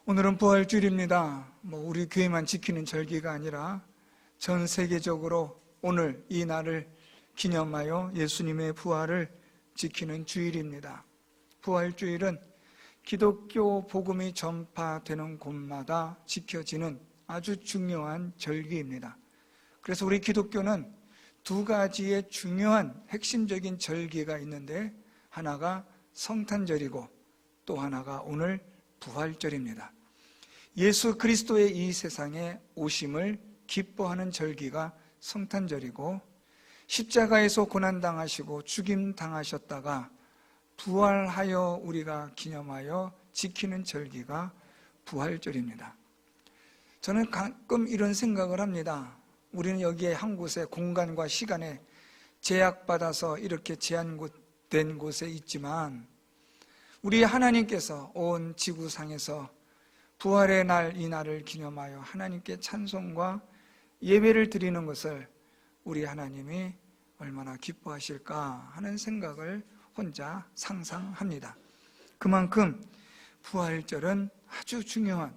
오늘은 부활주일입니다. 우리 교회만 지키는 절기가 아니라 전 세계적으로 오늘 이 날을 기념하여 예수님의 부활을 지키는 주일입니다. 부활주일은 기독교 복음이 전파되는 곳마다 지켜지는 아주 중요한 절기입니다. 그래서 우리 기독교는 두 가지의 중요한 핵심적인 절기가 있는데, 하나가 성탄절이고 또 하나가 오늘 부활절입니다. 예수 그리스도의 이 세상에 오심을 기뻐하는 절기가 성탄절이고, 십자가에서 고난당하시고 죽임당하셨다가 부활하여 우리가 기념하여 지키는 절기가 부활절입니다. 저는 가끔 이런 생각을 합니다. 우리는 여기에 한 곳에 공간과 시간에 제약받아서 이렇게 제한된 곳에 있지만, 우리 하나님께서 온 지구상에서 부활의 날, 이 날을 기념하여 하나님께 찬송과 예배를 드리는 것을 우리 하나님이 얼마나 기뻐하실까 하는 생각을 혼자 상상합니다. 그만큼 부활절은 아주 중요한,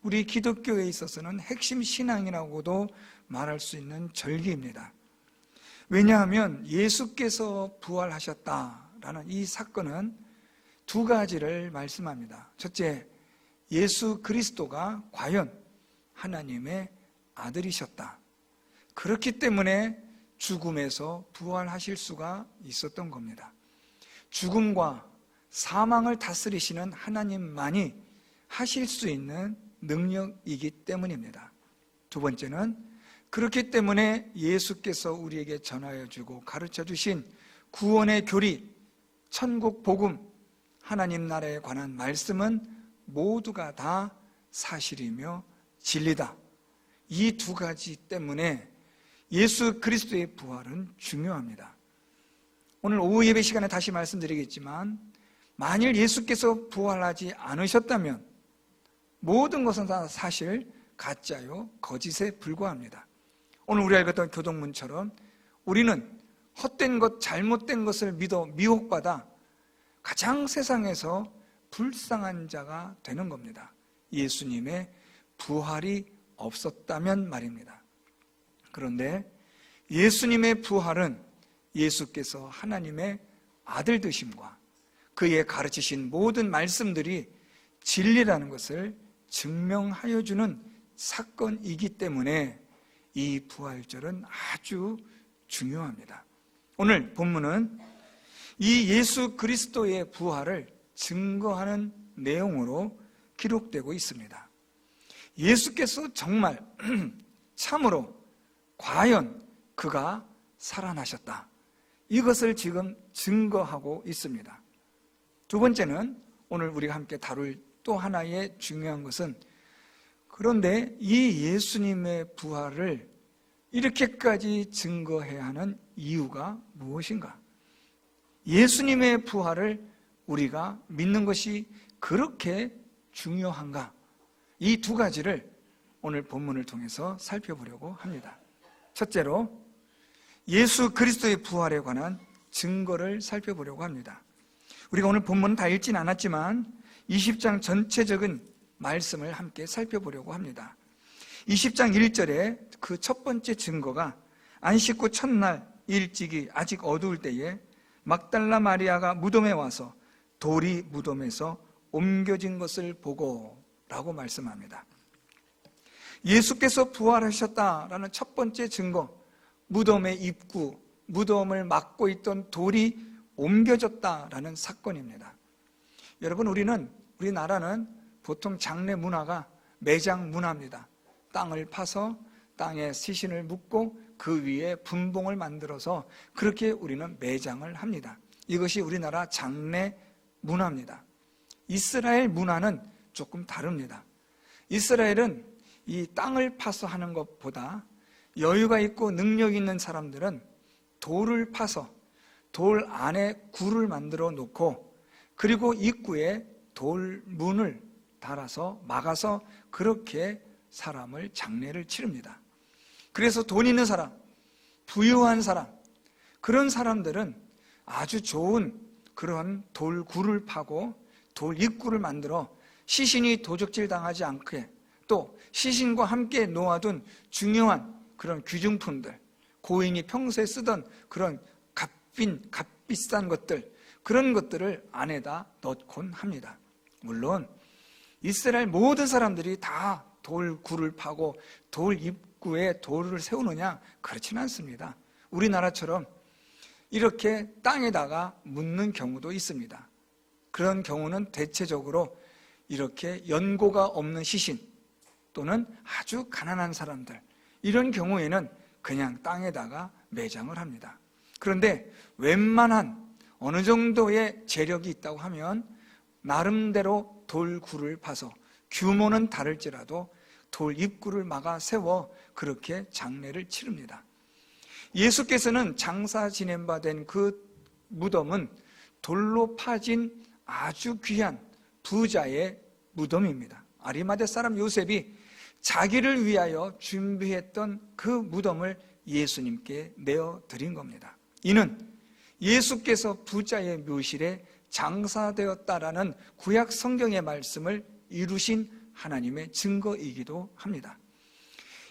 우리 기독교에 있어서는 핵심 신앙이라고도 말할 수 있는 절기입니다. 왜냐하면 예수께서 부활하셨다라는 이 사건은 두 가지를 말씀합니다. 첫째, 예수 그리스도가 과연 하나님의 아들이셨다. 그렇기 때문에 죽음에서 부활하실 수가 있었던 겁니다. 죽음과 사망을 다스리시는 하나님만이 하실 수 있는 능력이기 때문입니다. 두 번째는, 그렇기 때문에 예수께서 우리에게 전하여 주고 가르쳐 주신 구원의 교리, 천국 복음, 하나님 나라에 관한 말씀은 모두가 다 사실이며 진리다. 이 두 가지 때문에 예수 그리스도의 부활은 중요합니다. 오늘 오후 예배 시간에 다시 말씀드리겠지만, 만일 예수께서 부활하지 않으셨다면 모든 것은 다 사실 가짜요, 거짓에 불과합니다. 오늘 우리가 읽었던 교동문처럼 우리는 헛된 것, 잘못된 것을 믿어 미혹받아 가장 세상에서 불쌍한 자가 되는 겁니다. 예수님의 부활이 없었다면 말입니다. 그런데 예수님의 부활은 예수께서 하나님의 아들 되심과 그의 가르치신 모든 말씀들이 진리라는 것을 증명하여 주는 사건이기 때문에 이 부활절은 아주 중요합니다. 오늘 본문은 이 예수 그리스도의 부활을 증거하는 내용으로 기록되고 있습니다. 예수께서 정말 참으로 과연 그가 살아나셨다, 이것을 지금 증거하고 있습니다. 두 번째는, 오늘 우리가 함께 다룰 또 하나의 중요한 것은, 그런데 이 예수님의 부활을 이렇게까지 증거해야 하는 이유가 무엇인가? 예수님의 부활을 우리가 믿는 것이 그렇게 중요한가? 이 두 가지를 오늘 본문을 통해서 살펴보려고 합니다. 첫째로, 예수 그리스도의 부활에 관한 증거를 살펴보려고 합니다. 우리가 오늘 본문은 다 읽진 않았지만 20장 전체적인 말씀을 함께 살펴보려고 합니다. 20장 1절에 그 첫 번째 증거가, 안식 후 첫날 일찍이 아직 어두울 때에 막달라 마리아가 무덤에 와서 돌이 무덤에서 옮겨진 것을 보고 라고 말씀합니다. 예수께서 부활하셨다라는 첫 번째 증거, 무덤의 입구, 무덤을 막고 있던 돌이 옮겨졌다라는 사건입니다. 여러분, 우리나라는 보통 장례 문화가 매장 문화입니다. 땅을 파서 땅에 시신을 묻고 그 위에 분봉을 만들어서 그렇게 우리는 매장을 합니다. 이것이 우리나라 장례 문화입니다. 이스라엘 문화는 조금 다릅니다. 이스라엘은 이 땅을 파서 하는 것보다 여유가 있고 능력 있는 사람들은 돌을 파서 돌 안에 굴을 만들어 놓고, 그리고 입구에 돌문을 달아서 막아서 그렇게 사람을 장례를 치릅니다. 그래서 돈 있는 사람, 부유한 사람, 그런 사람들은 아주 좋은 그런 돌굴을 파고 돌 입구를 만들어 시신이 도적질 당하지 않게, 또 시신과 함께 놓아둔 중요한 그런 귀중품들, 고인이 평소에 쓰던 그런 값비싼 것들, 그런 것들을 안에다 넣곤 합니다. 물론 이스라엘 모든 사람들이 다 돌굴을 파고 돌 입구에 돌을 세우느냐? 그렇지는 않습니다. 우리나라처럼 이렇게 땅에다가 묻는 경우도 있습니다. 그런 경우는 대체적으로 이렇게 연고가 없는 시신 또는 아주 가난한 사람들, 이런 경우에는 그냥 땅에다가 매장을 합니다. 그런데 웬만한 어느 정도의 재력이 있다고 하면 나름대로 돌굴을 파서 규모는 다를지라도 돌 입구를 막아 세워 그렇게 장례를 치릅니다. 예수께서는 장사 지낸 바 된 그 무덤은 돌로 파진 아주 귀한 부자의 무덤입니다. 아리마대 사람 요셉이 자기를 위하여 준비했던 그 무덤을 예수님께 내어드린 겁니다. 이는 예수께서 부자의 묘실에 장사되었다라는 구약 성경의 말씀을 이루신 하나님의 증거이기도 합니다.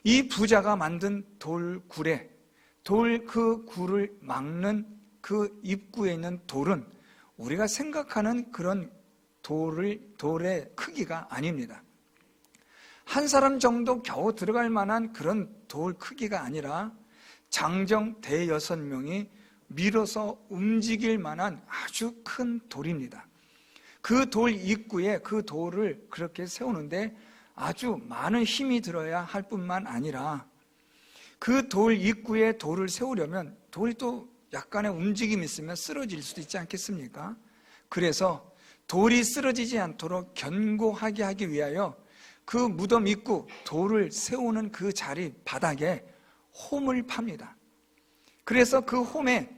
이 부자가 만든 돌굴에 그 굴을 막는 그 입구에 있는 돌은 우리가 생각하는 그런 돌의 크기가 아닙니다. 한 사람 정도 겨우 들어갈 만한 그런 돌 크기가 아니라 장정 대여섯 명이 밀어서 움직일 만한 아주 큰 돌입니다. 그 돌 입구에 그 돌을 그렇게 세우는데 아주 많은 힘이 들어야 할 뿐만 아니라 그 돌 입구에 돌을 세우려면 돌이 또 약간의 움직임이 있으면 쓰러질 수도 있지 않겠습니까? 그래서 돌이 쓰러지지 않도록 견고하게 하기 위하여 그 무덤 입구 돌을 세우는 그 자리 바닥에 홈을 팝니다. 그래서 그 홈에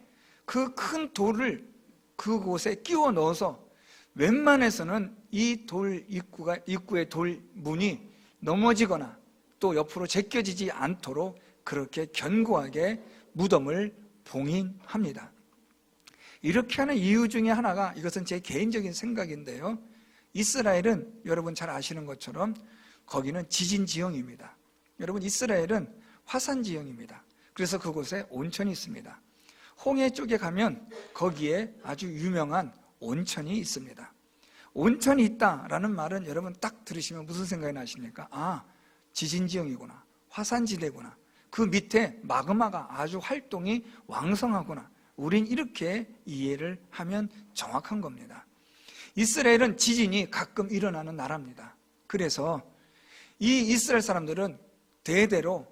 그 큰 돌을 그곳에 끼워 넣어서 웬만해서는 이 돌 입구의 돌 문이 넘어지거나 또 옆으로 제껴지지 않도록 그렇게 견고하게 무덤을 봉인합니다. 이렇게 하는 이유 중에 하나가, 이것은 제 개인적인 생각인데요, 이스라엘은 여러분 잘 아시는 것처럼 거기는 지진 지형입니다. 여러분, 이스라엘은 화산 지형입니다. 그래서 그곳에 온천이 있습니다. 홍해 쪽에 가면 거기에 아주 유명한 온천이 있습니다. 온천이 있다라는 말은 여러분 딱 들으시면 무슨 생각이 나십니까? 아, 지진 지형이구나, 화산지대구나, 그 밑에 마그마가 아주 활동이 왕성하구나, 우린 이렇게 이해를 하면 정확한 겁니다. 이스라엘은 지진이 가끔 일어나는 나라입니다. 그래서 이 이스라엘 사람들은 대대로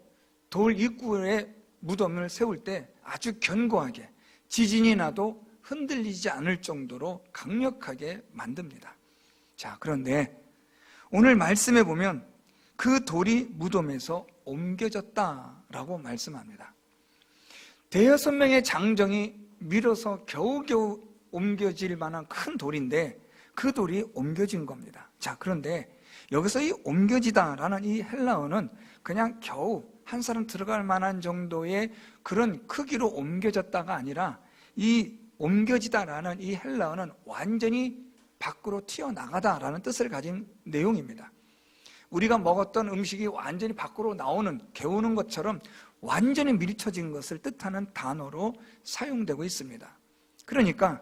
돌 입구에 무덤을 세울 때 아주 견고하게 지진이 나도 흔들리지 않을 정도로 강력하게 만듭니다. 자, 그런데 오늘 말씀에 보면 그 돌이 무덤에서 옮겨졌다라고 말씀합니다. 대여섯 명의 장정이 밀어서 겨우겨우 옮겨질 만한 큰 돌인데 그 돌이 옮겨진 겁니다. 자, 그런데 여기서 이 옮겨지다라는 이 헬라어는 그냥 겨우 한 사람 들어갈 만한 정도의 그런 크기로 옮겨졌다가 아니라, 이 옮겨지다라는 이 헬라어는 완전히 밖으로 튀어나가다라는 뜻을 가진 내용입니다. 우리가 먹었던 음식이 완전히 밖으로 나오는, 개우는 것처럼 완전히 밀쳐진 것을 뜻하는 단어로 사용되고 있습니다. 그러니까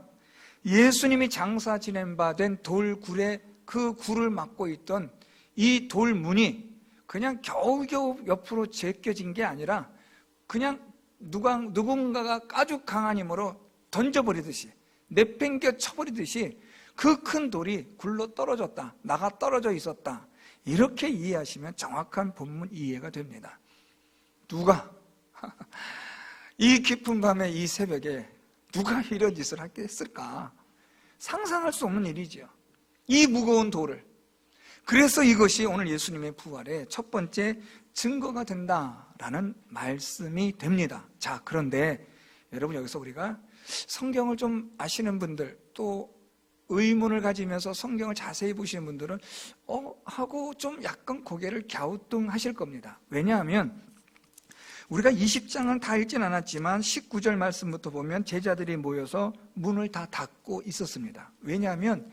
예수님이 장사 지낸 바 된 돌굴에 그 굴을 막고 있던 이 돌문이 그냥 겨우겨우 옆으로 제껴진 게 아니라 그냥 누군가가 아주 강한 힘으로 던져버리듯이, 내팽겨 쳐버리듯이 그 큰 돌이 굴러 떨어졌다, 나가 떨어져 있었다, 이렇게 이해하시면 정확한 본문 이해가 됩니다. 누가 이 깊은 밤에 이 새벽에 누가 이런 짓을 했을까? 상상할 수 없는 일이죠. 이 무거운 돌을. 그래서 이것이 오늘 예수님의 부활의 첫 번째 증거가 된다라는 말씀이 됩니다. 자, 그런데 여러분, 여기서 우리가 성경을 좀 아시는 분들, 또 의문을 가지면서 성경을 자세히 보시는 분들은 하고 좀 약간 고개를 갸우뚱하실 겁니다. 왜냐하면 우리가 20장은 다 읽진 않았지만 19절 말씀부터 보면 제자들이 모여서 문을 다 닫고 있었습니다. 왜냐하면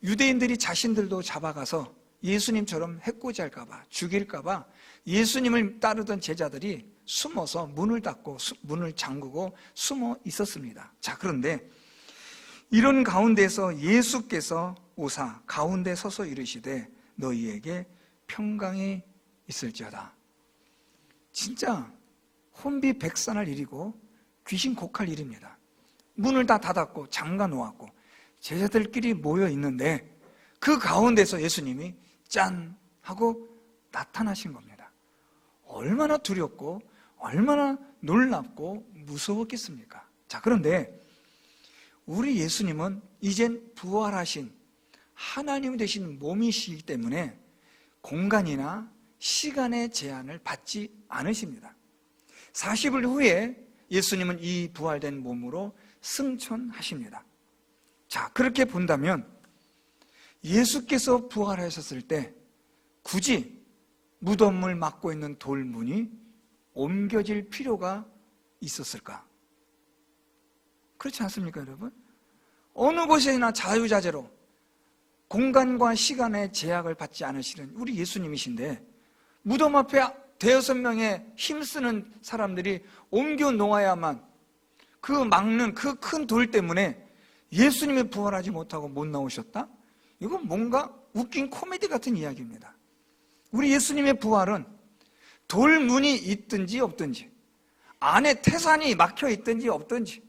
유대인들이 자신들도 잡아가서 예수님처럼 해코지할까봐, 죽일까봐 예수님을 따르던 제자들이 숨어서 문을 닫고 문을 잠그고 숨어 있었습니다. 자, 그런데 이런 가운데서 예수께서 오사 가운데 서서 이르시되 너희에게 평강이 있을지어다. 진짜 혼비백산할 일이고 귀신 곡할 일입니다. 문을 다 닫았고 잠가 놓았고 제자들끼리 모여 있는데 그 가운데서 예수님이 짠 하고 나타나신 겁니다. 얼마나 두렵고 얼마나 놀랍고 무서웠겠습니까? 자, 그런데 우리 예수님은 이젠 부활하신 하나님 되신 몸이시기 때문에 공간이나 시간의 제한을 받지 않으십니다. 40일 후에 예수님은 이 부활된 몸으로 승천하십니다. 자, 그렇게 본다면 예수께서 부활하셨을 때 굳이 무덤을 막고 있는 돌문이 옮겨질 필요가 있었을까? 그렇지 않습니까, 여러분? 어느 곳에나 자유자재로 공간과 시간의 제약을 받지 않으시는 우리 예수님이신데 무덤 앞에 대여섯 명의 힘쓰는 사람들이 옮겨 놓아야만 그 막는 그 큰 돌 때문에 예수님이 부활하지 못하고 못 나오셨다? 이건 뭔가 웃긴 코미디 같은 이야기입니다. 우리 예수님의 부활은 돌문이 있든지 없든지, 안에 태산이 막혀 있든지 없든지,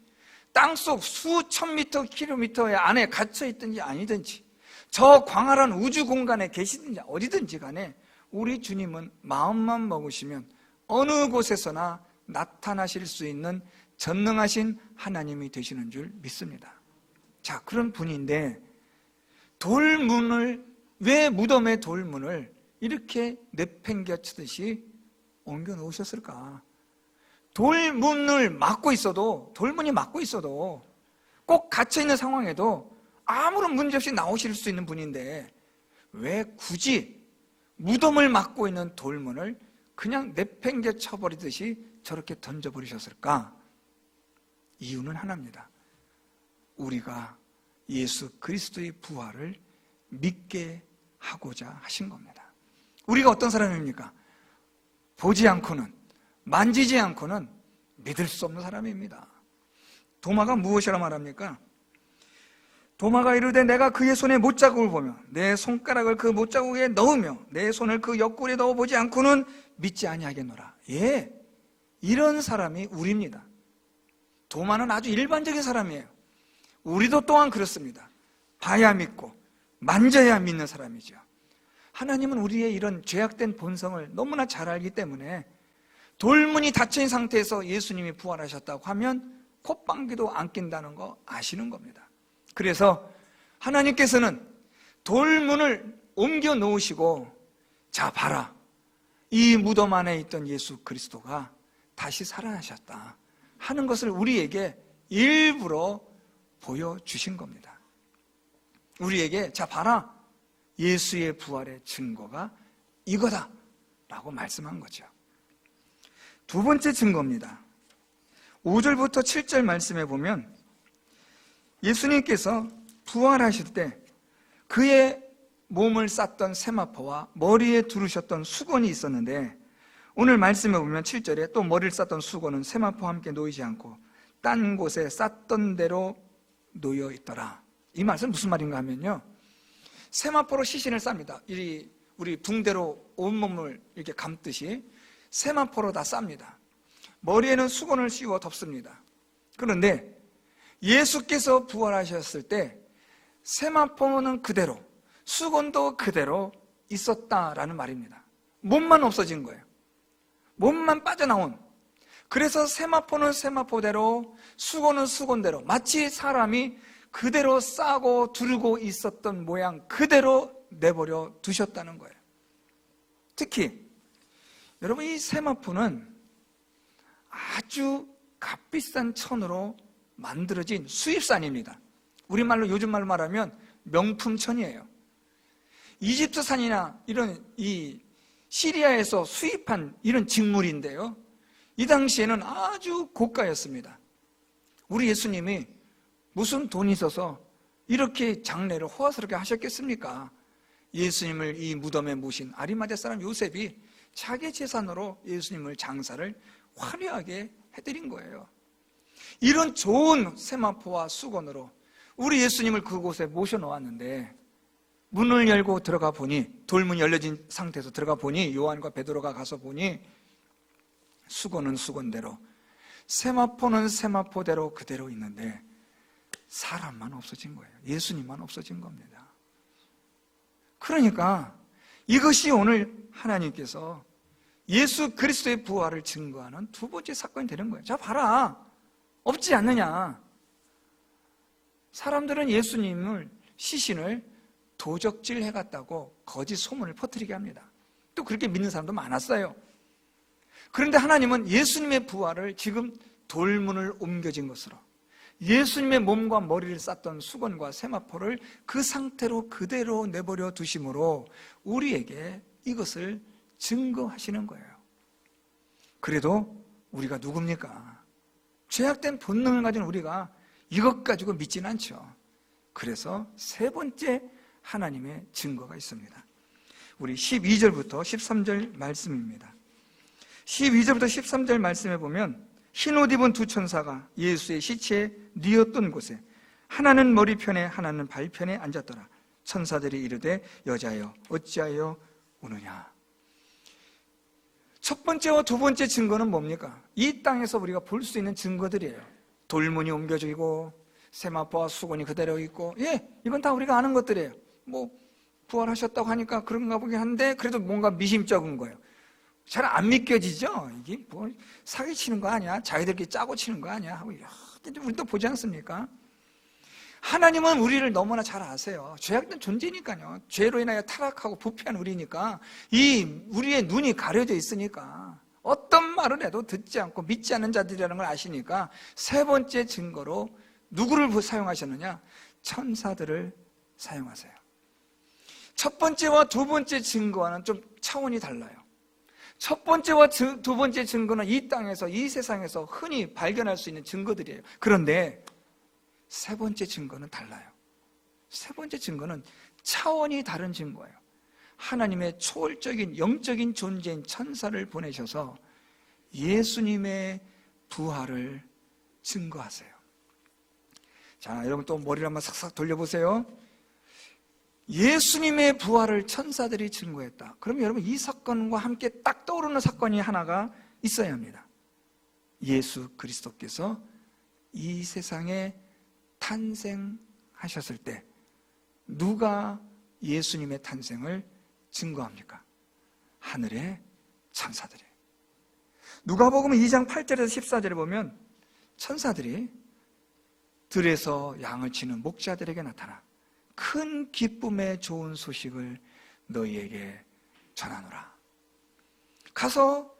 땅속 수천 미터 킬로미터의 안에 갇혀 있든지 아니든지, 저 광활한 우주 공간에 계시든지 어디든지 간에 우리 주님은 마음만 먹으시면 어느 곳에서나 나타나실 수 있는 전능하신 하나님이 되시는 줄 믿습니다. 자, 그런 분인데 돌문을, 왜 무덤의 돌문을 이렇게 내팽개치듯이 옮겨 놓으셨을까? 돌문을 막고 있어도, 돌문이 막고 있어도 꼭 갇혀있는 상황에도 아무런 문제 없이 나오실 수 있는 분인데 왜 굳이 무덤을 막고 있는 돌문을 그냥 내팽개쳐 버리듯이 저렇게 던져버리셨을까? 이유는 하나입니다. 우리가 예수 그리스도의 부활을 믿게 하고자 하신 겁니다. 우리가 어떤 사람입니까? 보지 않고는, 만지지 않고는 믿을 수 없는 사람입니다. 도마가 무엇이라 말합니까? 도마가 이르되 내가 그의 손에 못자국을 보며 내 손가락을 그 못자국에 넣으며 내 손을 그 옆구리에 넣어보지 않고는 믿지 아니하겠노라. 예, 이런 사람이 우리입니다. 도마는 아주 일반적인 사람이에요. 우리도 또한 그렇습니다. 봐야 믿고 만져야 믿는 사람이죠. 하나님은 우리의 이런 죄악된 본성을 너무나 잘 알기 때문에 돌문이 닫혀있는 상태에서 예수님이 부활하셨다고 하면 콧방귀도 안 낀다는 거 아시는 겁니다. 그래서 하나님께서는 돌문을 옮겨 놓으시고, 자 봐라, 이 무덤 안에 있던 예수 그리스도가 다시 살아나셨다 하는 것을 우리에게 일부러 보여주신 겁니다. 우리에게 자 봐라, 예수의 부활의 증거가 이거다 라고 말씀한 거죠. 두 번째 증거입니다. 5절부터 7절 말씀에 보면 예수님께서 부활하실 때 그의 몸을 쌌던 세마포와 머리에 두르셨던 수건이 있었는데, 오늘 말씀에 보면 7절에 또 머리를 쌌던 수건은 세마포와 함께 놓이지 않고 딴 곳에 쌌던 대로 놓여 있더라. 이 말씀은 무슨 말인가 하면요, 세마포로 시신을 쌉니다. 우리 붕대로 온몸을 이렇게 감듯이 세마포로 다 쌉니다. 머리에는 수건을 씌워 덮습니다. 그런데 예수께서 부활하셨을 때 세마포는 그대로, 수건도 그대로 있었다라는 말입니다. 몸만 없어진 거예요. 몸만 빠져나온. 그래서 세마포는 세마포대로, 수건은 수건대로, 마치 사람이 그대로 싸고 두르고 있었던 모양 그대로 내버려 두셨다는 거예요. 특히 여러분, 이 세마포는 아주 값비싼 천으로 만들어진 수입산입니다. 우리말로, 요즘 말로 말하면 명품천이에요. 이집트산이나 이런 이 시리아에서 수입한 이런 직물인데요, 이 당시에는 아주 고가였습니다. 우리 예수님이 무슨 돈이 있어서 이렇게 장례를 호화스럽게 하셨겠습니까? 예수님을 이 무덤에 모신 아리마대 사람 요셉이 자기 재산으로 예수님을 장사를 화려하게 해드린 거예요. 이런 좋은 세마포와 수건으로 우리 예수님을 그곳에 모셔놓았는데 문을 열고 들어가 보니, 돌문이 열려진 상태에서 들어가 보니, 요한과 베드로가 가서 보니 수건은 수건대로, 세마포는 세마포대로 그대로 있는데 사람만 없어진 거예요. 예수님만 없어진 겁니다. 그러니까 이것이 오늘 하나님께서 예수 그리스도의 부활을 증거하는 두 번째 사건이 되는 거예요. 자, 봐라. 없지 않느냐. 사람들은 예수님을, 시신을 도적질 해갔다고 거짓 소문을 퍼뜨리게 합니다. 또 그렇게 믿는 사람도 많았어요. 그런데 하나님은 예수님의 부활을 지금 돌문을 옮겨진 것으로, 예수님의 몸과 머리를 쌌던 수건과 세마포를 그 상태로 그대로 내버려 두심으로 우리에게 이것을 증거하시는 거예요. 그래도 우리가 누굽니까? 죄악된 본능을 가진 우리가 이것 가지고 믿지는 않죠. 그래서 세 번째 하나님의 증거가 있습니다. 우리 12절부터 13절 말씀입니다. 12절부터 13절 말씀에 보면 흰옷 입은 두 천사가 예수의 시체에 뉘었던 곳에 하나는 머리편에 하나는 발편에 앉았더라. 천사들이 이르되 여자여 어찌하여 우느냐. 첫 번째와 두 번째 증거는 뭡니까? 이 땅에서 우리가 볼 수 있는 증거들이에요. 돌문이 옮겨지고 세마포와 수건이 그대로 있고, 이건 다 우리가 아는 것들이에요. 뭐 부활하셨다고 하니까 그런가 보긴 한데 그래도 뭔가 미심쩍은 거예요. 잘 안 믿겨지죠? 이게 뭐 사기치는 거 아니야? 자기들끼리 짜고 치는 거 아니야? 하고 우리도 보지 않습니까? 하나님은 우리를 너무나 잘 아세요. 죄악된 존재니까요. 죄로 인하여 타락하고 부패한 우리니까, 우리의 눈이 가려져 있으니까 어떤 말을 해도 듣지 않고 믿지 않는 자들이라는 걸 아시니까 세 번째 증거로 누구를 사용하셨느냐? 천사들을 사용하세요. 첫 번째와 두 번째 증거와는 좀 차원이 달라요. 첫 번째와 두 번째 증거는 이 땅에서, 이 세상에서 흔히 발견할 수 있는 증거들이에요. 그런데 세 번째 증거는 달라요. 세 번째 증거는 차원이 다른 증거예요. 하나님의 초월적인 영적인 존재인 천사를 보내셔서 예수님의 부활을 증거하세요. 자, 여러분 또 머리를 한번 싹싹 돌려보세요. 예수님의 부활을 천사들이 증거했다. 그러면 여러분 이 사건과 함께 딱 떠오르는 사건이 하나가 있어야 합니다. 예수 그리스도께서 이 세상에 탄생하셨을 때 누가 예수님의 탄생을 증거합니까? 하늘의 천사들이. 누가복음 2장 8절에서 14절에 보면 천사들이 들에서 양을 치는 목자들에게 나타나 큰 기쁨의 좋은 소식을 너희에게 전하노라. 가서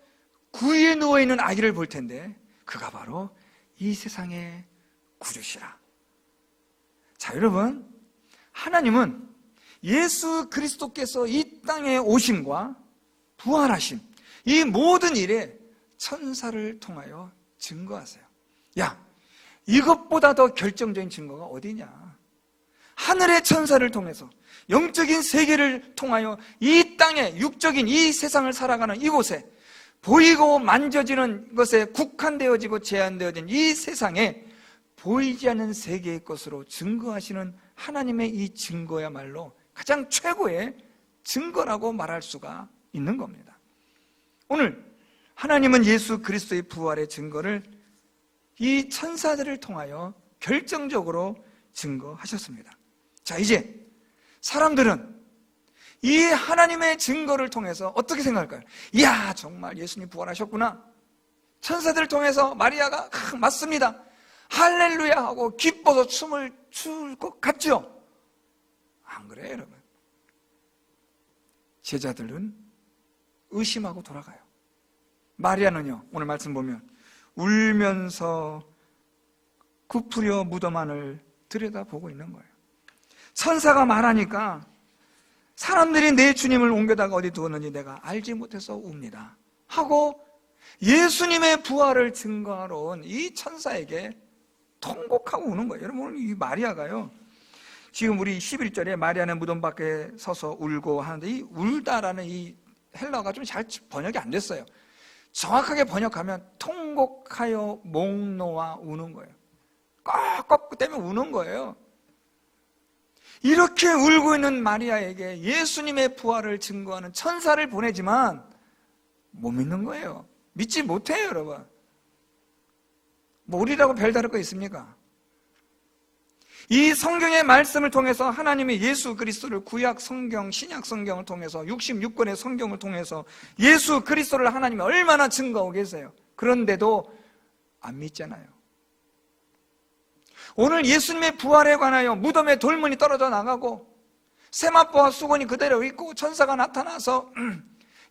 구유에 누워있는 아기를 볼 텐데 그가 바로 이 세상의 구주시라. 자, 여러분, 하나님은 예수 그리스도께서 이 땅에 오심과 부활하심, 이 모든 일에 천사를 통하여 증거하세요. 야, 이것보다 더 결정적인 증거가 어디냐? 하늘의 천사를 통해서 영적인 세계를 통하여 이 땅에, 육적인 이 세상을 살아가는 이곳에, 보이고 만져지는 것에 국한되어지고 제한되어진 이 세상에 보이지 않는 세계의 것으로 증거하시는 하나님의 이 증거야말로 가장 최고의 증거라고 말할 수가 있는 겁니다. 오늘 하나님은 예수 그리스도의 부활의 증거를 이 천사들을 통하여 결정적으로 증거하셨습니다. 자, 이제 사람들은 이 하나님의 증거를 통해서 어떻게 생각할까요? 이야, 정말 예수님 부활하셨구나. 천사들을 통해서 마리아가 맞습니다, 할렐루야 하고 기뻐서 춤을 출 것 같죠? 안 그래요, 여러분? 제자들은 의심하고 돌아가요. 마리아는요, 오늘 말씀 보면 울면서 굽으려 무덤 안을 들여다보고 있는 거예요. 천사가 말하니까 사람들이 내 주님을 옮겨다가 어디 두었는지 내가 알지 못해서 웁니다 하고 예수님의 부활을 증거하러 온 이 천사에게 통곡하고 우는 거예요. 여러분, 이 마리아가요, 지금 우리 11절에 마리아는 무덤 밖에 서서 울고 하는데, 이 울다라는 이 헬라어가 좀 잘 번역이 안 됐어요. 정확하게 번역하면 통곡하여 목 놓아 우는 거예요. 꺽꺽 때문에 우는 거예요. 이렇게 울고 있는 마리아에게 예수님의 부활을 증거하는 천사를 보내지만 못 믿는 거예요. 믿지 못해요, 여러분. 뭐 우리라고 별다를 거 있습니까? 이 성경의 말씀을 통해서 하나님이 예수 그리스도를 구약 성경, 신약 성경을 통해서 66권의 성경을 통해서 예수 그리스도를 하나님이 얼마나 증거하고 계세요. 그런데도 안 믿잖아요. 오늘 예수님의 부활에 관하여 무덤에 돌문이 떨어져 나가고 세마포와 수건이 그대로 있고 천사가 나타나서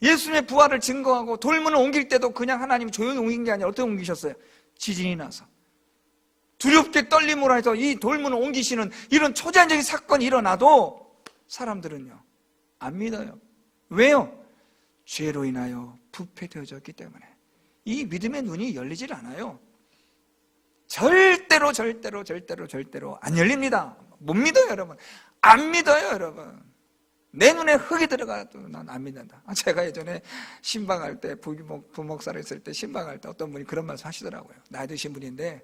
예수님의 부활을 증거하고 돌문을 옮길 때도 그냥 하나님이 조용히 옮긴 게 아니라 어떻게 옮기셨어요? 지진이 나서 두렵게 떨림으로 해서 이 돌문을 옮기시는 이런 초자연적인 사건이 일어나도 사람들은요 안 믿어요. 왜요? 죄로 인하여 부패되어졌기 때문에 이 믿음의 눈이 열리질 않아요. 절대로 안 열립니다. 못 믿어요, 여러분. 안 믿어요, 여러분. 내 눈에 흙이 들어가도 난 안 믿는다. 제가 예전에 신방할 때, 부목사를 했을 때 신방할 때 어떤 분이 그런 말씀 하시더라고요. 나이 드신 분인데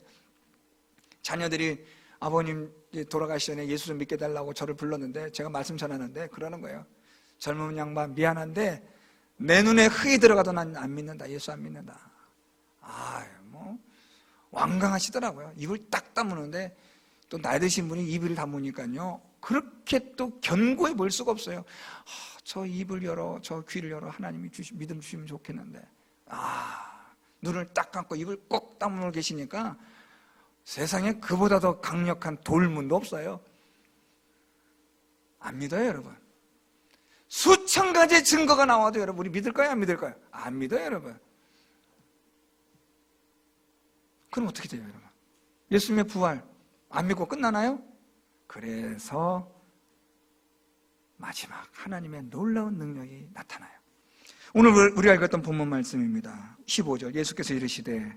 자녀들이 아버님 돌아가시기 전에 예수 좀 믿게 달라고 저를 불렀는데 제가 말씀 전하는데 그러는 거예요. 젊은 양반 미안한데 내 눈에 흙이 들어가도 난 안 믿는다. 예수 안 믿는다. 완강하시더라고요. 입을 딱 다무는데 또 나이 드신 분이 입을 다무니까요 그렇게 또 견고해 보일 수가 없어요. 저 입을 열어, 저 귀를 열어 하나님이 믿음 주시면 좋겠는데 눈을 딱 감고 입을 꼭 다무고 계시니까 세상에 그보다 더 강력한 돌문도 없어요. 안 믿어요, 여러분. 수천 가지 증거가 나와도 여러분 우리 믿을까요, 안 믿을까요? 안 믿어요, 여러분. 그럼 어떻게 돼요, 여러분? 예수님의 부활 안 믿고 끝나나요? 그래서 마지막 하나님의 놀라운 능력이 나타나요. 오늘 우리가 읽었던 본문 말씀입니다. 15절 예수께서 이르시되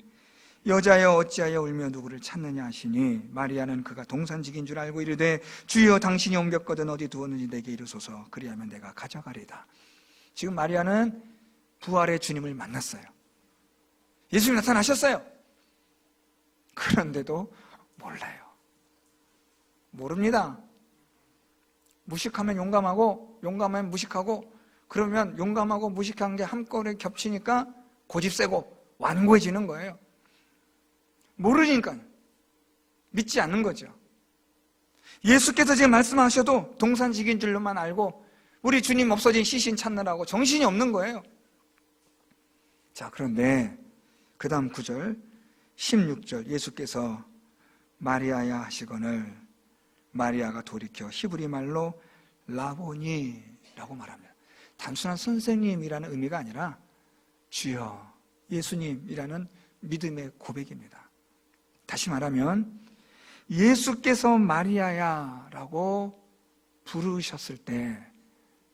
여자여 어찌하여 울며 누구를 찾느냐 하시니 마리아는 그가 동산직인 줄 알고 이르되 주여 당신이 옮겼거든 어디 두었는지 내게 이르소서 그리하면 내가 가져가리이다. 지금 마리아는 부활의 주님을 만났어요. 예수님이 나타나셨어요. 그런데도 몰라요. 모릅니다. 무식하면 용감하고 용감하면 무식하고 그러면 용감하고 무식한 게 한꺼번에 겹치니까 고집 세고 완고해지는 거예요. 모르니까 믿지 않는 거죠. 예수께서 지금 말씀하셔도 동산직인 줄로만 알고 우리 주님 없어진 시신 찾느라고 정신이 없는 거예요. 자, 그런데 그 다음 9절 16절 예수께서 마리아야 하시거늘 마리아가 돌이켜 히브리 말로 라보니라고 말합니다. 단순한 선생님이라는 의미가 아니라 주여 예수님이라는 믿음의 고백입니다. 다시 말하면 예수께서 마리아야 라고 부르셨을 때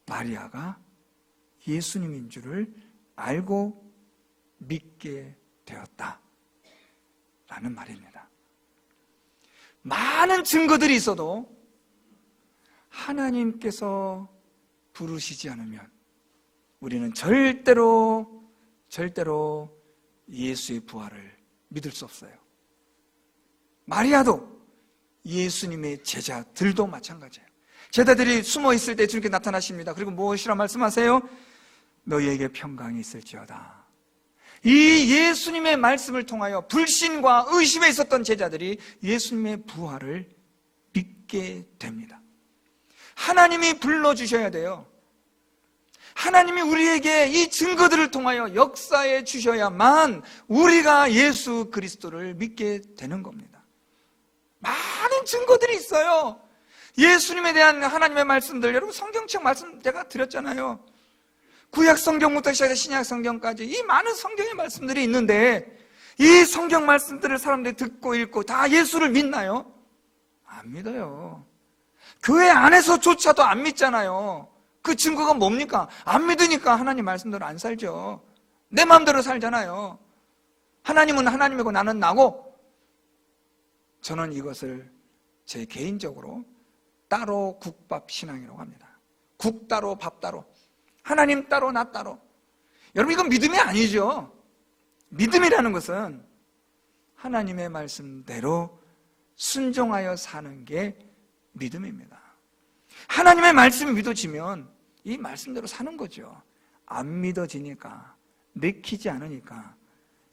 마리아가 예수님인 줄을 알고 믿게 되었다 라는 말입니다. 많은 증거들이 있어도 하나님께서 부르시지 않으면 우리는 절대로 예수의 부활을 믿을 수 없어요. 마리아도 예수님의 제자들도 마찬가지예요. 제자들이 숨어 있을 때 주님께 나타나십니다. 그리고 무엇이라 말씀하세요? 너희에게 평강이 있을지어다. 이 예수님의 말씀을 통하여 불신과 의심에 있었던 제자들이 예수님의 부활을 믿게 됩니다. 하나님이 불러주셔야 돼요. 하나님이 우리에게 이 증거들을 통하여 역사해 주셔야만 우리가 예수 그리스도를 믿게 되는 겁니다. 많은 증거들이 있어요. 예수님에 대한 하나님의 말씀들, 여러분 성경책 말씀 제가 드렸잖아요. 구약 성경부터 시작해서 신약 성경까지 이 많은 성경의 말씀들이 있는데 이 성경 말씀들을 사람들이 듣고 읽고 다 예수를 믿나요? 안 믿어요. 교회 안에서조차도 안 믿잖아요. 그 증거가 뭡니까? 안 믿으니까 하나님 말씀대로 안 살죠. 내 마음대로 살잖아요. 하나님은 하나님이고 나는 나고 저는 이것을 제 개인적으로 따로 국밥 신앙이라고 합니다. 국 따로 밥 따로, 하나님 따로 나 따로. 여러분, 이건 믿음이 아니죠. 믿음이라는 것은 하나님의 말씀대로 순종하여 사는 게 믿음입니다. 하나님의 말씀이 믿어지면 이 말씀대로 사는 거죠. 안 믿어지니까, 내키지 않으니까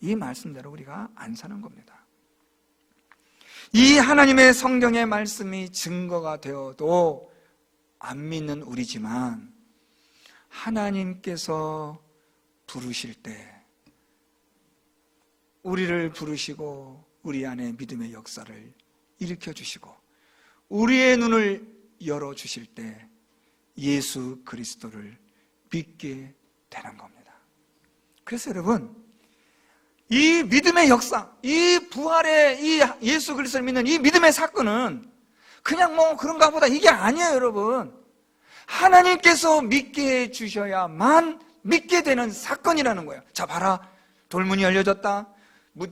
이 말씀대로 우리가 안 사는 겁니다. 이 하나님의 성경의 말씀이 증거가 되어도 안 믿는 우리지만 하나님께서 부르실 때, 우리를 부르시고 우리 안에 믿음의 역사를 일으켜 주시고 우리의 눈을 열어주실 때 예수 그리스도를 믿게 되는 겁니다. 그래서 여러분, 이 믿음의 역사, 이 부활의 이 예수 그리스도를 믿는 이 믿음의 사건은 그냥 뭐 그런가 보다, 이게 아니에요. 여러분, 하나님께서 믿게 해주셔야만 믿게 되는 사건이라는 거예요. 자, 봐라, 돌문이 열려졌다,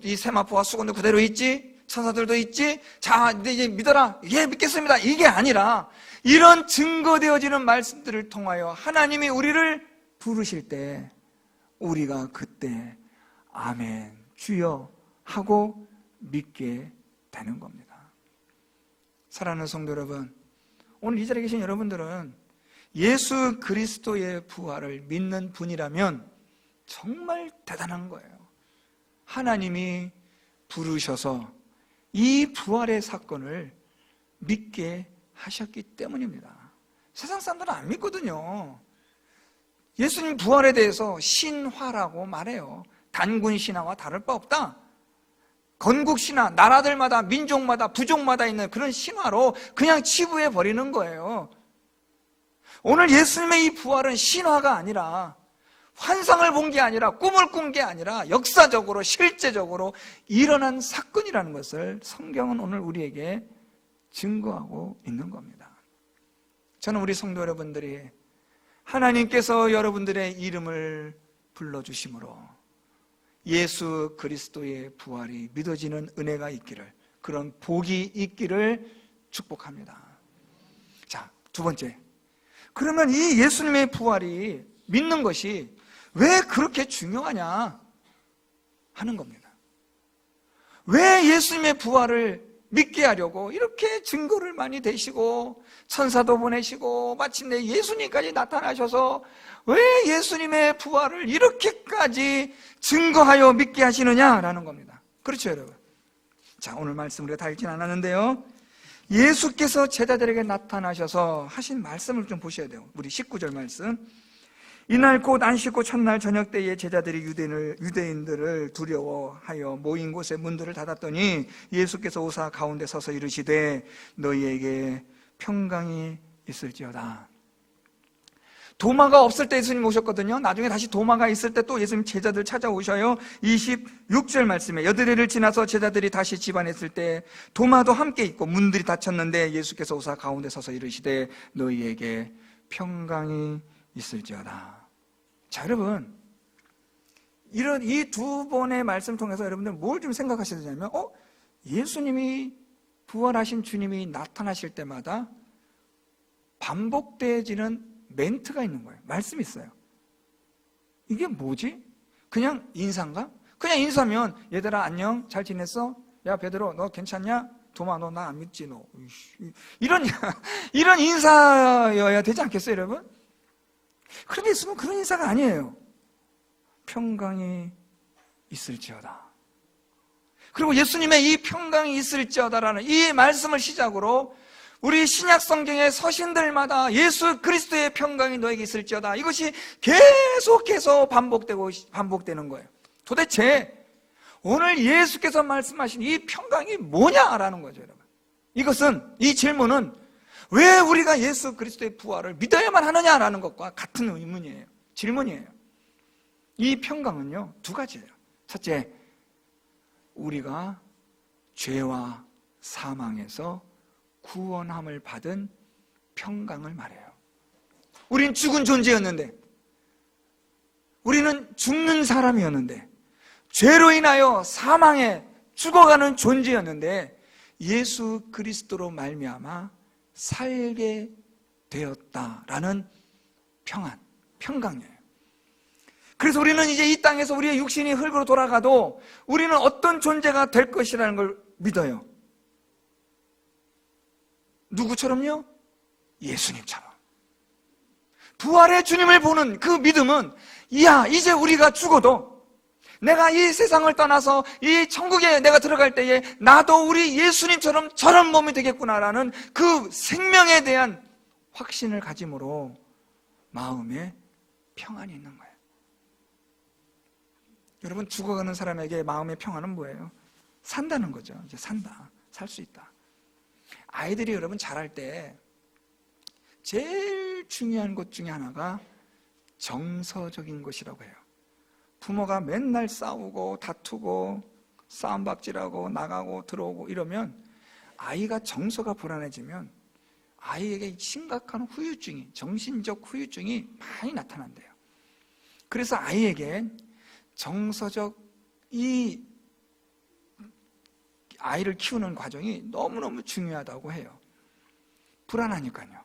이 세마포와 수건도 그대로 있지, 천사들도 있지, 자 이제 믿어라, 예 믿겠습니다, 이게 아니라 이런 증거되어지는 말씀들을 통하여 하나님이 우리를 부르실 때 우리가 그때 아멘 주여 하고 믿게 되는 겁니다. 사랑하는 성도 여러분, 오늘 이 자리에 계신 여러분들은 예수 그리스도의 부활을 믿는 분이라면 정말 대단한 거예요. 하나님이 부르셔서 이 부활의 사건을 믿게 하셨기 때문입니다. 세상 사람들은 안 믿거든요. 예수님 부활에 대해서 신화라고 말해요. 단군 신화와 다를 바 없다. 건국 신화, 나라들마다 민족마다 부족마다 있는 그런 신화로 그냥 치부해 버리는 거예요. 오늘 예수님의 이 부활은 신화가 아니라, 환상을 본 게 아니라, 꿈을 꾼 게 아니라 역사적으로 실제적으로 일어난 사건이라는 것을 성경은 오늘 우리에게 증거하고 있는 겁니다. 저는 우리 성도 여러분들이 하나님께서 여러분들의 이름을 불러주심으로 예수 그리스도의 부활이 믿어지는 은혜가 있기를, 그런 복이 있기를 축복합니다. 자, 두 번째, 그러면 이 예수님의 부활이 믿는 것이 왜 그렇게 중요하냐 하는 겁니다. 왜 예수님의 부활을 믿게 하려고 이렇게 증거를 많이 대시고 천사도 보내시고 마침내 예수님까지 나타나셔서 왜 예수님의 부활을 이렇게까지 증거하여 믿게 하시느냐라는 겁니다. 그렇죠, 여러분? 자, 오늘 말씀 우리가 다 읽진 않았는데요, 예수께서 제자들에게 나타나셔서 하신 말씀을 좀 보셔야 돼요. 우리 19절 말씀. 이날 곧 안식구 첫날 저녁 때에 제자들이 유대인들을 두려워하여 모인 곳에 문들을 닫았더니 예수께서 오사 가운데 서서 이르시되 너희에게 평강이 있을지어다. 도마가 없을 때 예수님 오셨거든요. 나중에 다시 도마가 있을 때 또 예수님 제자들 찾아오셔요. 26절 말씀에 여드레를 지나서 제자들이 다시 집안에 있을 때 도마도 함께 있고 문들이 닫혔는데 예수께서 오사 가운데 서서 이르시되 너희에게 평강이 있을지어다. 자, 여러분, 이런 이 두 번의 말씀 통해서 여러분들 뭘 좀 생각하셔야 되냐면, 예수님이 부활하신 주님이 나타나실 때마다 반복되어지는 멘트가 있는 거예요. 말씀이 있어요. 이게 뭐지? 그냥 인사인가? 그냥 인사면 얘들아 안녕, 잘 지냈어? 야 베드로 너 괜찮냐? 도마 너 나 안 믿지 너. 이런 인사여야 되지 않겠어요, 여러분? 그런데 예수님은 그런 인사가 아니에요. 평강이 있을지어다. 그리고 예수님의 이 평강이 있을지어다라는 이 말씀을 시작으로 우리 신약 성경의 서신들마다 예수 그리스도의 평강이 너에게 있을지어다, 이것이 계속해서 반복되는 거예요. 도대체 오늘 예수께서 말씀하신 이 평강이 뭐냐라는 거죠, 여러분. 이 질문은 왜 우리가 예수 그리스도의 부활을 믿어야만 하느냐라는 것과 같은 의문이에요. 질문이에요. 이 평강은요, 두 가지예요. 첫째, 우리가 죄와 사망에서 구원함을 받은 평강을 말해요. 우린 죽은 존재였는데, 우리는 죽는 사람이었는데, 죄로 인하여 사망에 죽어가는 존재였는데 예수 그리스도로 말미암아 살게 되었다라는 평강이에요. 그래서 우리는 이제 이 땅에서 우리의 육신이 흙으로 돌아가도 우리는 어떤 존재가 될 것이라는 걸 믿어요. 누구처럼요? 예수님처럼. 부활의 주님을 보는 그 믿음은, 이야, 이제 우리가 죽어도 내가 이 세상을 떠나서 이 천국에 내가 들어갈 때에 나도 우리 예수님처럼 저런 몸이 되겠구나라는 그 생명에 대한 확신을 가짐으로 마음에 평안이 있는 거예요. 여러분, 죽어가는 사람에게 마음의 평안은 뭐예요? 산다는 거죠. 이제 산다. 살 수 있다. 아이들이 여러분 자랄 때 제일 중요한 것 중에 하나가 정서적인 것이라고 해요. 부모가 맨날 싸우고 다투고 싸움박질하고 나가고 들어오고 이러면 아이가 정서가 불안해지면 아이에게 심각한 후유증이, 정신적 후유증이 많이 나타난대요. 그래서 아이에게 정서적 이 아이를 키우는 과정이 너무너무 중요하다고 해요. 불안하니까요.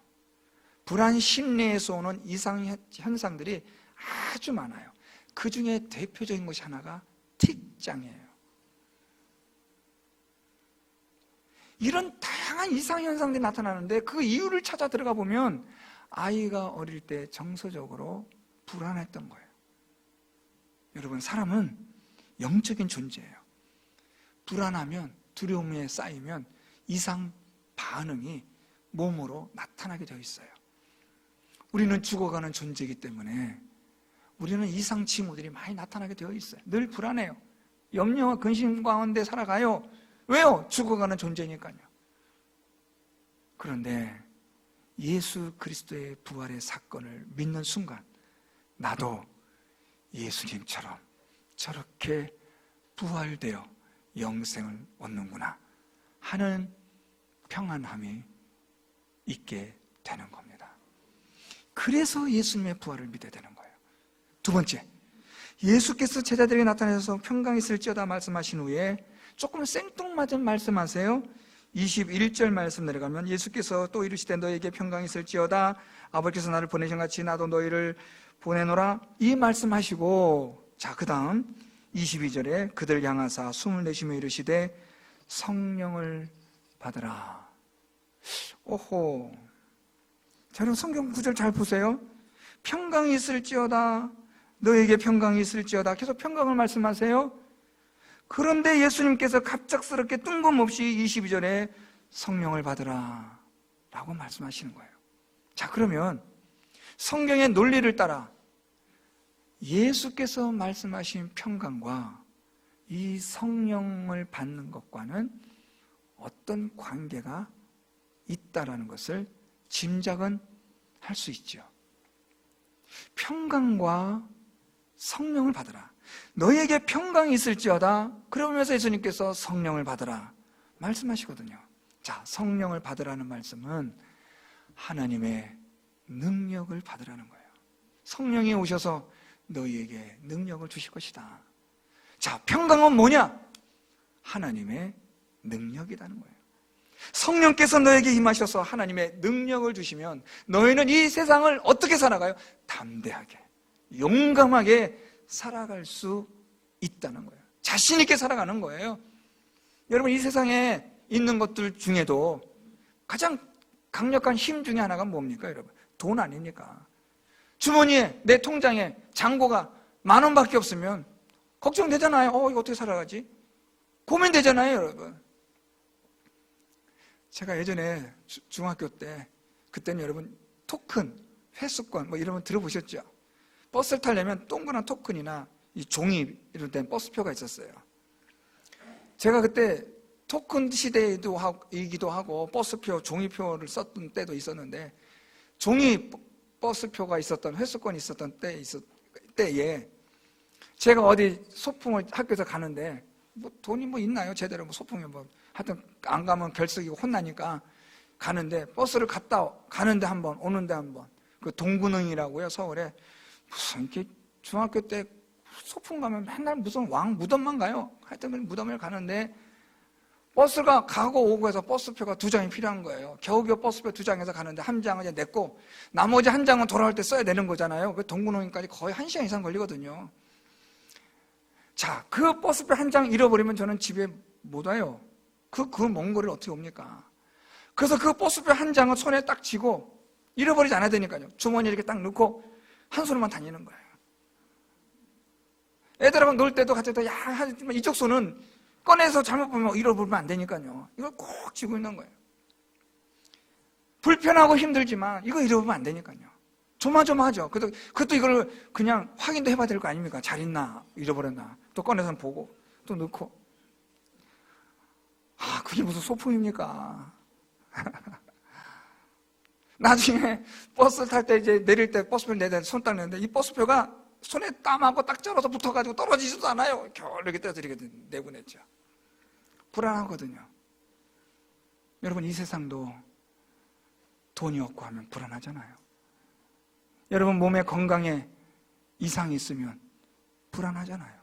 불안 심리에서 오는 이상 현상들이 아주 많아요. 그 중에 대표적인 것이 하나가 틱장이에요. 이런 다양한 이상 현상들이 나타나는데 그 이유를 찾아 들어가 보면 아이가 어릴 때 정서적으로 불안했던 거예요. 여러분, 사람은 영적인 존재예요. 불안하면, 두려움에 쌓이면 이상 반응이 몸으로 나타나게 되어 있어요. 우리는 죽어가는 존재이기 때문에 우리는 이상 징후들이 많이 나타나게 되어 있어요. 늘 불안해요. 염려와 근심 가운데 살아가요. 왜요? 죽어가는 존재니까요. 그런데 예수 그리스도의 부활의 사건을 믿는 순간 나도 예수님처럼 저렇게 부활되어 영생을 얻는구나 하는 평안함이 있게 되는 겁니다. 그래서 예수님의 부활을 믿어야 되는 거예요. 두 번째, 예수께서 제자들에게 나타나셔서 평강이 있을지어다 말씀하신 후에 조금 생뚱맞은 말씀하세요. 21절 말씀 내려가면 예수께서 또 이르시되 너에게 평강이 있을지어다 아버지께서 나를 보내신 같이 나도 너희를 보내노라 이 말씀하시고, 자, 그 다음 22절에 그들 향하사 숨을 내쉬며 이르시되 성령을 받으라. 오호, 자, 여러분 성경 구절 잘 보세요. 평강이 있을지어다, 너에게 평강이 있을지어다, 계속 평강을 말씀하세요. 그런데 예수님께서 갑작스럽게 뜬금없이 22절에 성령을 받으라 라고 말씀하시는 거예요. 자, 그러면 성경의 논리를 따라 예수께서 말씀하신 평강과 이 성령을 받는 것과는 어떤 관계가 있다라는 것을 짐작은 할 수 있죠. 평강과 성령을 받으라. 너에게 평강이 있을지어다. 그러면서 예수님께서 성령을 받으라 말씀하시거든요. 자, 성령을 받으라는 말씀은 하나님의 능력을 받으라는 거예요. 성령이 오셔서 너희에게 능력을 주실 것이다. 자, 평강은 뭐냐? 하나님의 능력이라는 거예요. 성령께서 너에게 임하셔서 하나님의 능력을 주시면 너희는 이 세상을 어떻게 살아가요? 담대하게, 용감하게 살아갈 수 있다는 거예요. 자신 있게 살아가는 거예요. 여러분, 이 세상에 있는 것들 중에도 가장 강력한 힘 중에 하나가 뭡니까, 여러분? 돈 아닙니까? 주머니에, 내 통장에 잔고가 10,000원밖에 없으면 걱정되잖아요. 이거 어떻게 살아가지? 고민되잖아요, 여러분. 제가 예전에 중학교 때, 그때는 여러분 토큰, 회수권 뭐 이런 거 들어보셨죠? 버스를 타려면 동그란 토큰이나 이 종이 이런 데 버스표가 있었어요. 제가 그때 토큰 시대이기도 하고 버스표, 종이표를 썼던 때도 있었는데, 종이 버스표가 있었던, 회수권이 있었던 때에 제가 어디 소풍을 학교에서 가는데 뭐 돈이 뭐 있나요? 제대로 뭐 소풍에 뭐 하여튼 안 가면 결석이고 혼나니까 가는데, 버스를 갔다 가는데 한 번, 오는데 한 번, 그 동군흥이라고요, 서울에. 무슨 이렇게 중학교 때 소풍 가면 맨날 무슨 왕 무덤만 가요. 하여튼 무덤을 가는데 버스가 가고 오고 해서 버스표가 2장이 필요한 거예요. 겨우겨우 버스표 2장에서 가는데 한 장은 이제 냈고 나머지 한 장은 돌아올 때 써야 되는 거잖아요. 그 동gun호인까지 거의 1시간 이상 걸리거든요. 자, 그 버스표 한 장 잃어버리면 저는 집에 못 와요. 그 먼 거리를 어떻게 옵니까? 그래서 그 버스표 한 장을 손에 딱 쥐고 잃어버리지 않아야 되니까요. 주머니에 이렇게 딱 넣고 한 손으로만 다니는 거예요. 애들하고 놀 때도 같이 야, 하지만 이쪽 손은 꺼내서 잘못 보면 잃어버리면 안 되니까요. 이걸 꼭 쥐고 있는 거예요. 불편하고 힘들지만 이거 잃어버리면 안 되니까요. 조마조마하죠. 그것도 이걸 그냥 확인도 해봐야 될 거 아닙니까? 잘 있나? 잃어버렸나? 또 꺼내서 보고 또 넣고. 그게 무슨 소풍입니까? 나중에 버스 탈 때 이제 내릴 때 버스표 내야 손 딱 내는데 이 버스표가 손에 땀하고 딱 쩔어서 붙어가지고 떨어지지도 않아요. 겨우 이렇게 떼서 이렇게 내고 냈죠. 불안하거든요. 여러분, 이 세상도 돈이 없고 하면 불안하잖아요. 여러분, 몸의 건강에 이상이 있으면 불안하잖아요.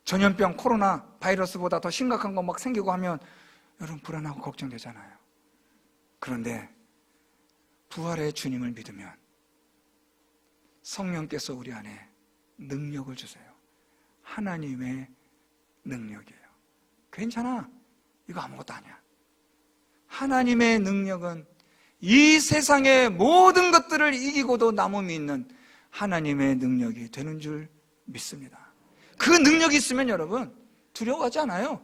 전염병, 코로나 바이러스보다 더 심각한 거 막 생기고 하면 여러분 불안하고 걱정되잖아요. 그런데 부활의 주님을 믿으면 성령께서 우리 안에 능력을 주세요. 하나님의 능력이에요. 괜찮아. 이거 아무것도 아니야. 하나님의 능력은 이 세상의 모든 것들을 이기고도 남음이 있는 하나님의 능력이 되는 줄 믿습니다. 그 능력이 있으면 여러분 두려워하지 않아요.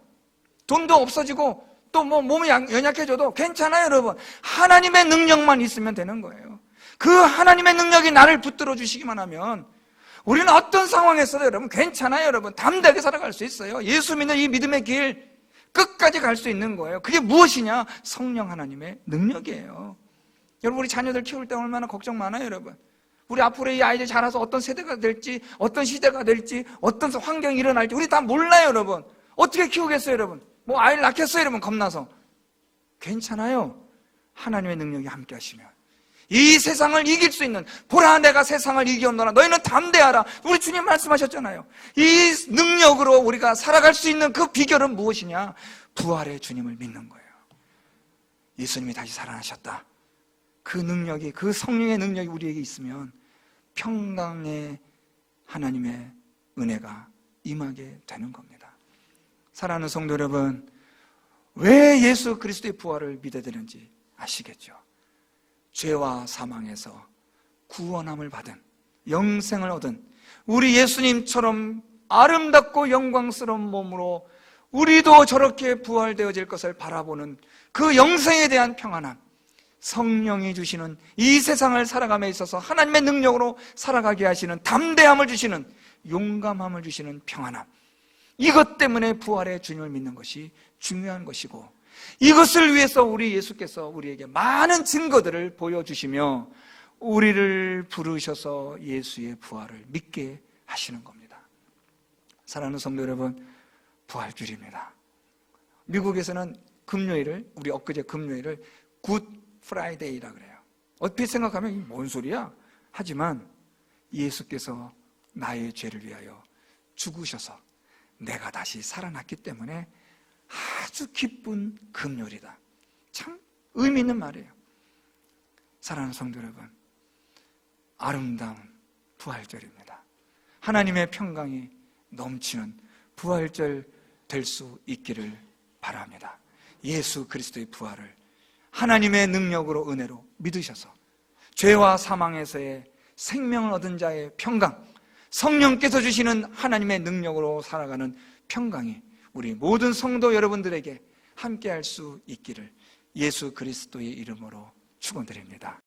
돈도 없어지고 또 몸이 연약해져도 괜찮아요. 여러분, 하나님의 능력만 있으면 되는 거예요. 그 하나님의 능력이 나를 붙들어 주시기만 하면 우리는 어떤 상황에서도 여러분 괜찮아요. 여러분, 담대하게 살아갈 수 있어요. 예수 믿는 이 믿음의 길 끝까지 갈 수 있는 거예요. 그게 무엇이냐? 성령 하나님의 능력이에요. 여러분, 우리 자녀들 키울 때 얼마나 걱정 많아요. 여러분, 우리 앞으로 이 아이들 자라서 어떤 세대가 될지, 어떤 시대가 될지, 어떤 환경이 일어날지 우리 다 몰라요. 여러분, 어떻게 키우겠어요? 여러분, 아이를 낳겠어요? 여러분, 겁나서. 괜찮아요. 하나님의 능력이 함께 하시면 이 세상을 이길 수 있는, 보라 내가 세상을 이기었노라 너희는 담대하라, 우리 주님 말씀하셨잖아요. 이 능력으로 우리가 살아갈 수 있는 그 비결은 무엇이냐? 부활의 주님을 믿는 거예요. 예수님이 다시 살아나셨다. 그 능력이, 그 성령의 능력이 우리에게 있으면 평강의 하나님의 은혜가 임하게 되는 겁니다. 사랑하는 성도 여러분, 왜 예수 그리스도의 부활을 믿어야 되는지 아시겠죠? 죄와 사망에서 구원함을 받은, 영생을 얻은 우리 예수님처럼 아름답고 영광스러운 몸으로 우리도 저렇게 부활되어질 것을 바라보는 그 영생에 대한 평안함, 성령이 주시는 이 세상을 살아감에 있어서 하나님의 능력으로 살아가게 하시는 담대함을 주시는, 용감함을 주시는 평안함, 이것 때문에 부활의 주님을 믿는 것이 중요한 것이고, 이것을 위해서 우리 예수께서 우리에게 많은 증거들을 보여주시며 우리를 부르셔서 예수의 부활을 믿게 하시는 겁니다. 사랑하는 성도 여러분, 부활주일입니다. 미국에서는 금요일을, 우리 엊그제 금요일을 굿 프라이데이라 그래요. 얼핏 생각하면 이게 뭔 소리야? 하지만 예수께서 나의 죄를 위하여 죽으셔서 내가 다시 살아났기 때문에 아주 기쁜 금요일이다. 참 의미 있는 말이에요. 사랑하는 성도 여러분, 아름다운 부활절입니다. 하나님의 평강이 넘치는 부활절 될 수 있기를 바랍니다. 예수 그리스도의 부활을 하나님의 능력으로, 은혜로 믿으셔서 죄와 사망에서의 생명을 얻은 자의 평강, 성령께서 주시는 하나님의 능력으로 살아가는 평강이 우리 모든 성도 여러분들에게 함께할 수 있기를 예수 그리스도의 이름으로 축원드립니다.